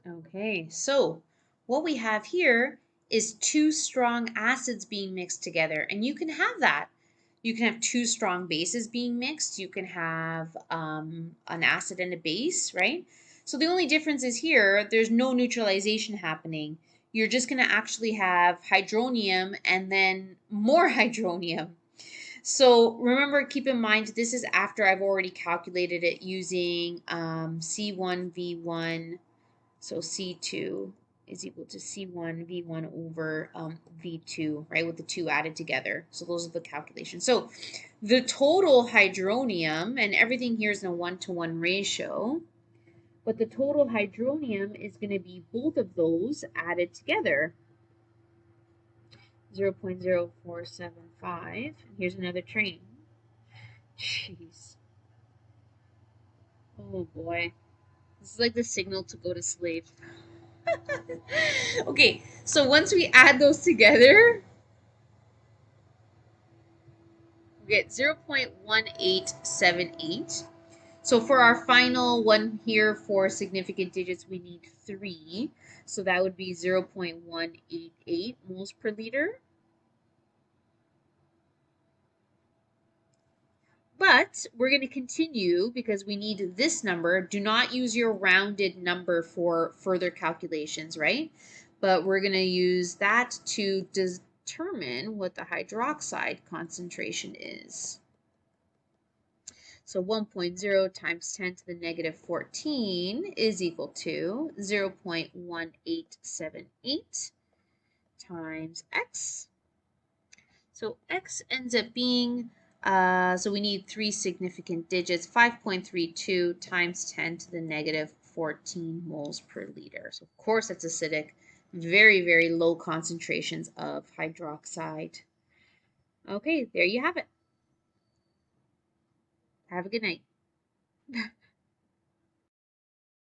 Okay, so what we have here is two strong acids being mixed together, and you can have that. You can have two strong bases being mixed. You can have an acid and a base, right? So the only difference is here, there's no neutralization happening. You're just going to actually have hydronium and then more hydronium. So remember, keep in mind, this is after I've already calculated it using C1V1. So C2 is equal to C1 V1 over V2, right, with the two added together. So those are the calculations. So the total hydronium, and everything here is in a 1-to-1 ratio, but the total hydronium is going to be both of those added together. 0.0475. Here's another train. Jeez. Oh boy. This is like the signal to go to sleep. Okay, so once we add those together, we get 0.1878. So for our final one here for significant digits, we need 3. So that would be 0.188 moles per liter. But we're going to continue because we need this number. Do not use your rounded number for further calculations, right? But we're going to use that to determine what the hydroxide concentration is. So 1.0 times 10 to the negative 14 is equal to 0.1878 times x. So x ends up being, so we need 3 significant digits, 5.32 times 10 to the negative 14 moles per liter. So of course it's acidic, very, very low concentrations of hydroxide. Okay, there you have it. Have a good night.